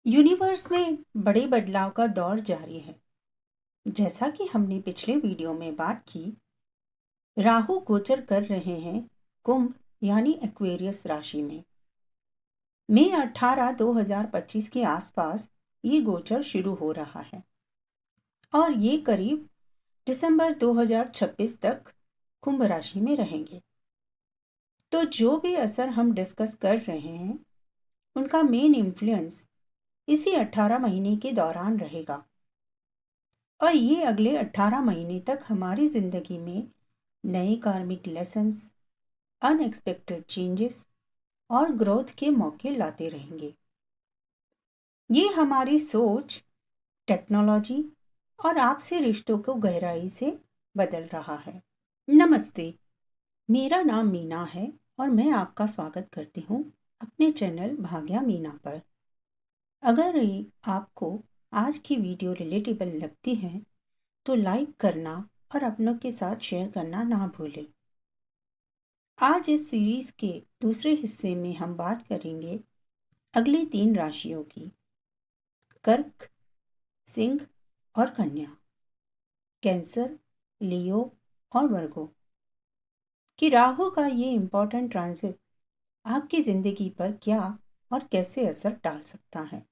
Universe में बड़े बदलाव का दौर जारी है। जैसा कि हमने पिछले वीडियो में बात की, राहु गोचर कर रहे हैं कुंभ यानी एक्वेरियस राशि में। मई 18 2025 के आसपास ये गोचर शुरू हो रहा है और ये करीब दिसंबर 2026 तक कुंभ राशि में रहेंगे। तो जो भी असर हम डिस्कस कर रहे हैं उनका मेन इन्फ्लुएंस इसी 18 महीने के दौरान रहेगा और ये अगले 18 महीने तक हमारी ज़िंदगी में नए कार्मिक लेसन्स, अनएक्सपेक्टेड चेंजेस और ग्रोथ के मौके लाते रहेंगे। ये हमारी सोच, टेक्नोलॉजी और आपसे रिश्तों को गहराई से बदल रहा है। नमस्ते, मेरा नाम मीना है और मैं आपका स्वागत करती हूँ अपने चैनल भाग्या मीना पर। अगर ये आपको आज की वीडियो रिलेटेबल लगती है तो लाइक करना और अपनों के साथ शेयर करना ना भूलें। आज इस सीरीज के दूसरे हिस्से में हम बात करेंगे अगली 3 राशियों की, कर्क, सिंह और कन्या, कैंसर, लियो और वर्गो कि राहु का ये इम्पोर्टेंट ट्रांजिट आपकी ज़िंदगी पर क्या और कैसे असर डाल सकता है।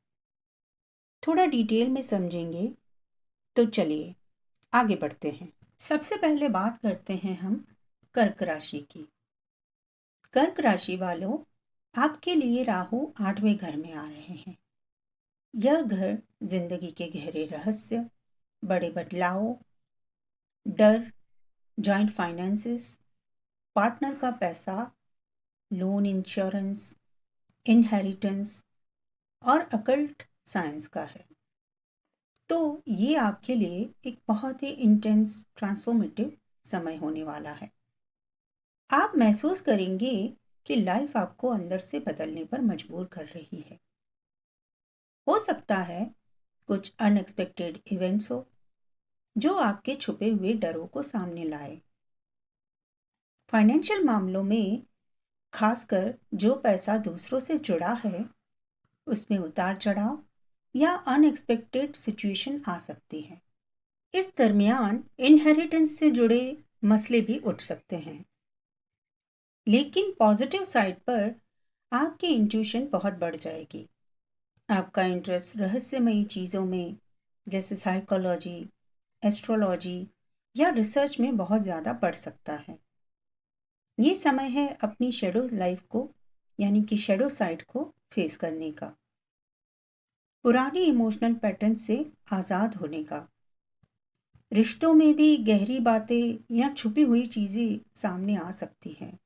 थोड़ा डिटेल में समझेंगे तो चलिए आगे बढ़ते हैं। सबसे पहले बात करते हैं हम कर्क राशि की। कर्क राशि वालों, आपके लिए राहु 8वें घर में आ रहे हैं। यह घर जिंदगी के गहरे रहस्य, बड़े बदलाव, डर, जॉइंट फाइनेंसेस, पार्टनर का पैसा, लोन, इंश्योरेंस, इनहेरिटेंस और अकल्ट साइंस का है। तो ये आपके लिए एक बहुत ही इंटेंस ट्रांसफॉर्मेटिव समय होने वाला है। आप महसूस करेंगे कि लाइफ आपको अंदर से बदलने पर मजबूर कर रही है। हो सकता है कुछ अनएक्सपेक्टेड इवेंट्स हो जो आपके छुपे हुए डरों को सामने लाए। फाइनेंशियल मामलों में खासकर जो पैसा दूसरों से जुड़ा है उसमें उतार चढ़ाव या अनएक्सपेक्टेड सिचुएशन आ सकती है। इस दरमियान इनहेरिटेंस से जुड़े मसले भी उठ सकते हैं, लेकिन पॉजिटिव साइड पर आपकी इंट्यूशन बहुत बढ़ जाएगी। आपका इंटरेस्ट रहस्यमयी चीज़ों में जैसे साइकोलॉजी, एस्ट्रोलॉजी या रिसर्च में बहुत ज़्यादा बढ़ सकता है। ये समय है अपनी शेडो लाइफ को यानी कि शेडो साइड को फेस करने का, पुरानी इमोशनल पैटर्न से आज़ाद होने का। रिश्तों में भी गहरी बातें या छुपी हुई चीज़ें सामने आ सकती हैं।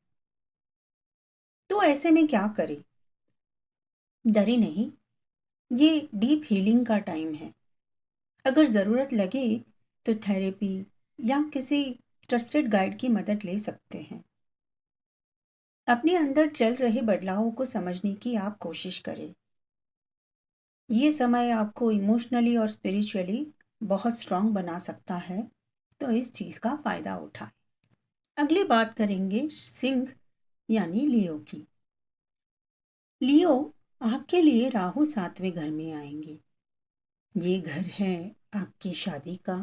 तो ऐसे में क्या करें? डरे नहीं, ये डीप हीलिंग का टाइम है। अगर ज़रूरत लगे तो थेरेपी या किसी ट्रस्टेड गाइड की मदद ले सकते हैं। अपने अंदर चल रहे बदलावों को समझने की आप कोशिश करें। ये समय आपको इमोशनली और स्पिरिचुअली बहुत स्ट्रांग बना सकता है, तो इस चीज़ का फ़ायदा उठाएं। अगली बात करेंगे सिंह यानी लियो की। लियो, आपके लिए राहु 7वें घर में आएंगे। ये घर है आपकी शादी का,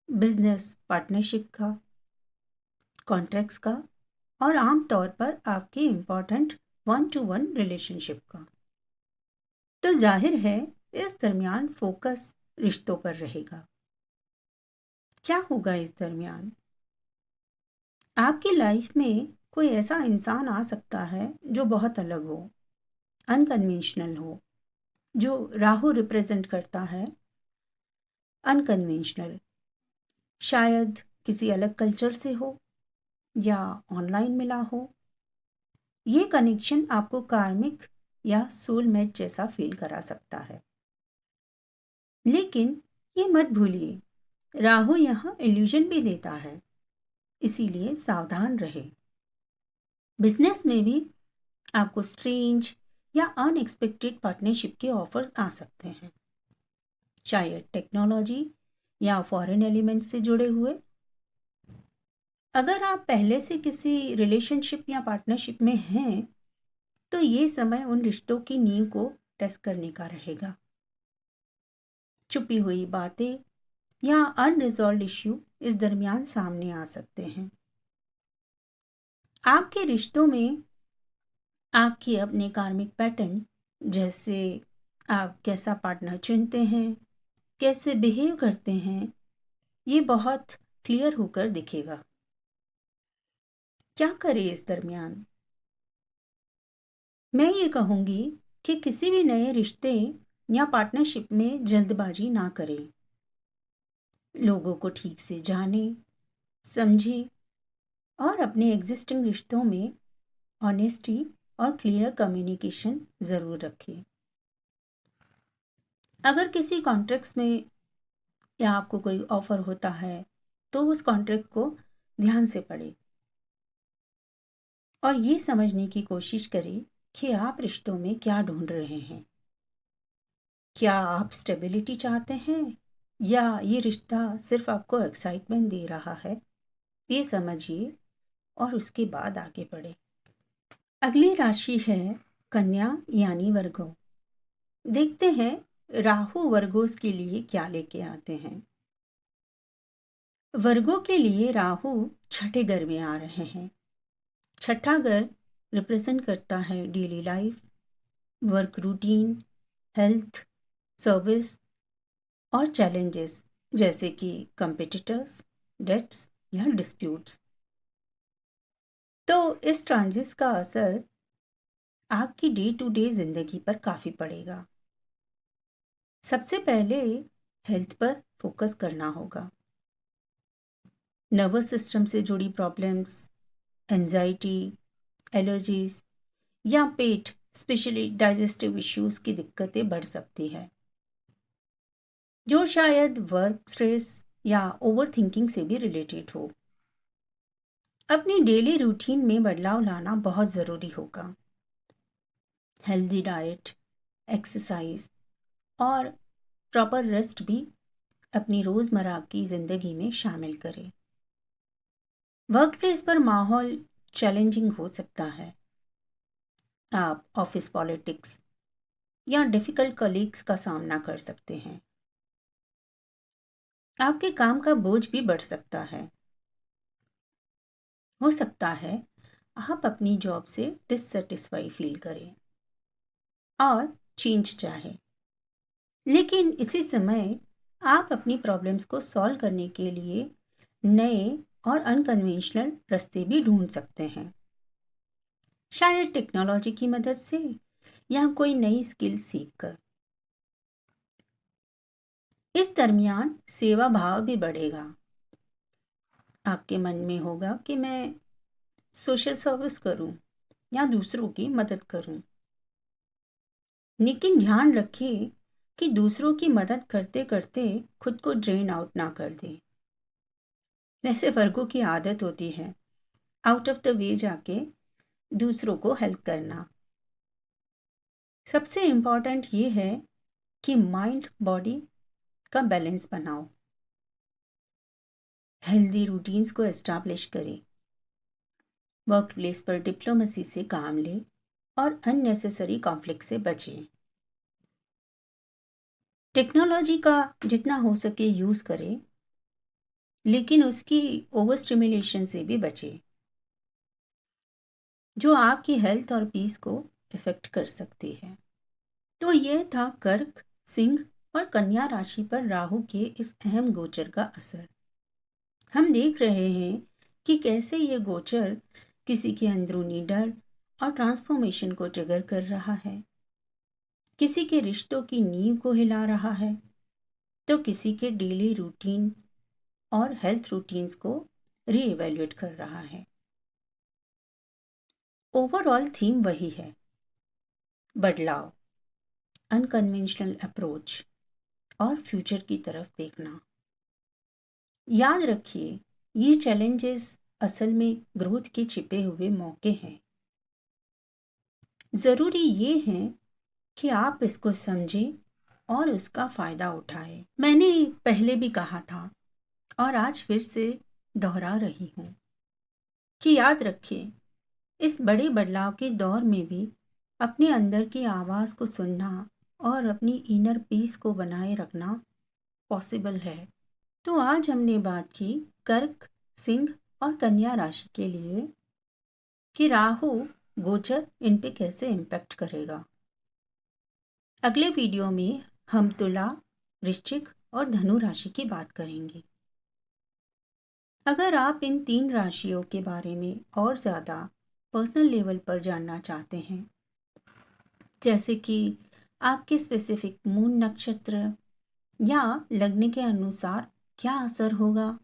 बिजनेस पार्टनरशिप का, कॉन्ट्रैक्ट्स का और आम तौर पर आपके इम्पोर्टेंट 1-to-1 रिलेशनशिप का। तो जाहिर है इस दरमियान फोकस रिश्तों पर रहेगा। क्या होगा इस दरमियान? आपकी लाइफ में कोई ऐसा इंसान आ सकता है जो बहुत अलग हो, अनकन्वेंशनल हो। जो राहु रिप्रेजेंट करता है अनकन्वेंशनल, शायद किसी अलग कल्चर से हो या ऑनलाइन मिला हो। ये कनेक्शन आपको कार्मिक या सोलमेट जैसा फील करा सकता है। लेकिन ये मत भूलिए, राहु यहाँ इल्यूजन भी देता है, इसीलिए सावधान रहे। बिजनेस में भी आपको स्ट्रेंज या अनएक्सपेक्टेड पार्टनरशिप के ऑफर्स आ सकते हैं, शायद टेक्नोलॉजी या फॉरेन एलिमेंट से जुड़े हुए। अगर आप पहले से किसी रिलेशनशिप या पार्टनरशिप में हैं तो ये समय उन रिश्तों की नींव को टेस्ट करने का रहेगा। छुपी हुई बातें या अनरिजॉल्व इश्यू इस दरमियान सामने आ सकते हैं। आपके रिश्तों में आपके अपने कार्मिक पैटर्न, जैसे आप कैसा पार्टनर चुनते हैं, कैसे बिहेव करते हैं, ये बहुत क्लियर होकर दिखेगा। क्या करें इस दरमियान? मैं ये कहूँगी कि किसी भी नए रिश्ते या पार्टनरशिप में जल्दबाजी ना करें। लोगों को ठीक से जानें, समझें और अपने एग्जिस्टिंग रिश्तों में ऑनेस्टी और क्लियर कम्युनिकेशन ज़रूर रखें। अगर किसी कॉन्ट्रैक्ट्स में या आपको कोई ऑफ़र होता है, तो उस कॉन्ट्रैक्ट को ध्यान से पढ़ें और ये समझने की कोशिश करें कि आप रिश्तों में क्या ढूंढ रहे हैं। क्या आप स्टेबिलिटी चाहते हैं या ये रिश्ता सिर्फ आपको एक्साइटमेंट दे रहा है? ये समझिए और उसके बाद आगे बढ़े। अगली राशि है कन्या यानी वर्गो। देखते हैं राहु वर्गोस के लिए क्या लेके आते हैं। वर्गों के लिए राहु छठे घर में आ रहे हैं। छठा घर रिप्रेजेंट करता है daily life, work routine, health, service और चैलेंजेस जैसे कि कंपिटिटर्स, डेट्स या डिस्प्यूट्स। तो इस ट्रांजिट का असर आपकी डे टू डे जिंदगी पर काफ़ी पड़ेगा। सबसे पहले हेल्थ पर फोकस करना होगा। नर्वस सिस्टम से जुड़ी प्रॉब्लम्स, एंजाइटी, एलर्जीज या पेट स्पेशली डाइजेस्टिव इश्यूज की दिक्कतें बढ़ सकती है, जो शायद वर्क स्ट्रेस या ओवर थिंकिंग से भी रिलेटेड हो। अपनी डेली रूटीन में बदलाव लाना बहुत ज़रूरी होगा। हेल्दी डाइट, एक्सरसाइज और प्रॉपर रेस्ट भी अपनी रोज़मर्रा की ज़िंदगी में शामिल करें। वर्क प्लेस पर माहौल चैलेंजिंग हो सकता है। आप ऑफिस पॉलिटिक्स या डिफ़िकल्ट कलीग्स का सामना कर सकते हैं। आपके काम का बोझ भी बढ़ सकता है। हो सकता है आप अपनी जॉब से डिससेटिस्फाई फील करें और चेंज चाहें। लेकिन इसी समय आप अपनी प्रॉब्लम्स को सॉल्व करने के लिए नए और अनकन्वेंशनल रास्ते भी ढूंढ सकते हैं, शायद टेक्नोलॉजी की मदद से या कोई नई स्किल सीखकर। इस दरमियान सेवा भाव भी बढ़ेगा। आपके मन में होगा कि मैं सोशल सर्विस करूं या दूसरों की मदद करूं। लेकिन ध्यान रखिए कि दूसरों की मदद करते करते खुद को ड्रेन आउट ना कर दें। वैसे वर्गों की आदत होती है आउट ऑफ द वे जाके दूसरों को हेल्प करना। सबसे इम्पॉर्टेंट ये है कि माइंड बॉडी का बैलेंस बनाओ। हेल्दी रूटीन्स को एस्टैब्लिश करें। वर्क प्लेस पर डिप्लोमेसी से काम लें और अननेसेसरी कॉन्फ्लिक्ट से बचें। टेक्नोलॉजी का जितना हो सके यूज़ करें, लेकिन उसकी ओवर स्टिमुलेशन से भी बचें, जो आपकी हेल्थ और पीस को इफ़ेक्ट कर सकती है। तो यह था कर्क, सिंह और कन्या राशि पर राहु के इस अहम गोचर का असर। हम देख रहे हैं कि कैसे ये गोचर किसी के अंदरूनी डर और ट्रांसफॉर्मेशन को ट्रिगर कर रहा है, किसी के रिश्तों की नींव को हिला रहा है, तो किसी के डेली रूटीन और हेल्थ रूटीन्स को रीइवैल्यूएट कर रहा है। ओवरऑल थीम वही है, बदलाव, अनकन्वेंशनल अप्रोच और फ्यूचर की तरफ देखना। याद रखिए, ये चैलेंजेस असल में ग्रोथ के छिपे हुए मौके हैं। ज़रूरी ये है कि आप इसको समझें और उसका फ़ायदा उठाएं। मैंने पहले भी कहा था और आज फिर से दोहरा रही हूँ कि याद रखिए, इस बड़े बदलाव के दौर में भी अपने अंदर की आवाज़ को सुनना और अपनी इनर पीस को बनाए रखना पॉसिबल है। तो आज हमने बात की कर्क, सिंह और कन्या राशि के लिए कि राहु गोचर इन पे कैसे इम्पैक्ट करेगा। अगले वीडियो में हम तुला, वृश्चिक और धनु राशि की बात करेंगे। अगर आप इन 3 राशियों के बारे में और ज़्यादा पर्सनल लेवल पर जानना चाहते हैं, जैसे कि आपके स्पेसिफिक मून नक्षत्र या लग्न के अनुसार क्या असर होगा,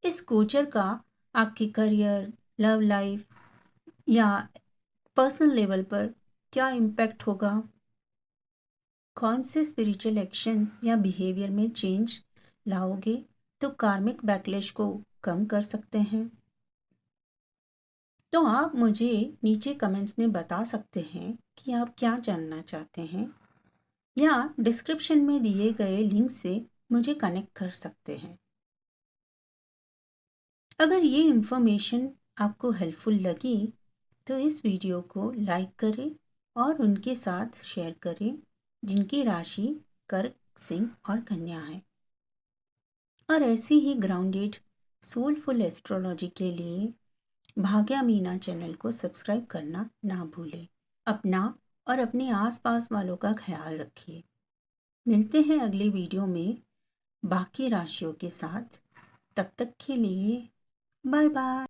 इस गोचर का आपके करियर, लव लाइफ या पर्सनल लेवल पर क्या इम्पैक्ट होगा, कौन से स्पिरिचुअल एक्शंस या बिहेवियर में चेंज लाओगे तो कार्मिक बैकलैश को कम कर सकते हैं। तो आप मुझे नीचे कमेंट्स में बता सकते हैं कि आप क्या जानना चाहते हैं, या डिस्क्रिप्शन में दिए गए लिंक से मुझे कनेक्ट कर सकते हैं। अगर ये इन्फॉर्मेशन आपको हेल्पफुल लगी तो इस वीडियो को लाइक करें और उनके साथ शेयर करें जिनकी राशि कर्क, सिंह और कन्या है। और ऐसी ही ग्राउंडेड सोलफुल एस्ट्रोलॉजी के लिए भाग्या मीना चैनल को सब्सक्राइब करना ना भूलें। अपना और अपने आसपास वालों का ख्याल रखिए। मिलते हैं अगले वीडियो में बाकी राशियों के साथ। तब तक के लिए बाय बाय।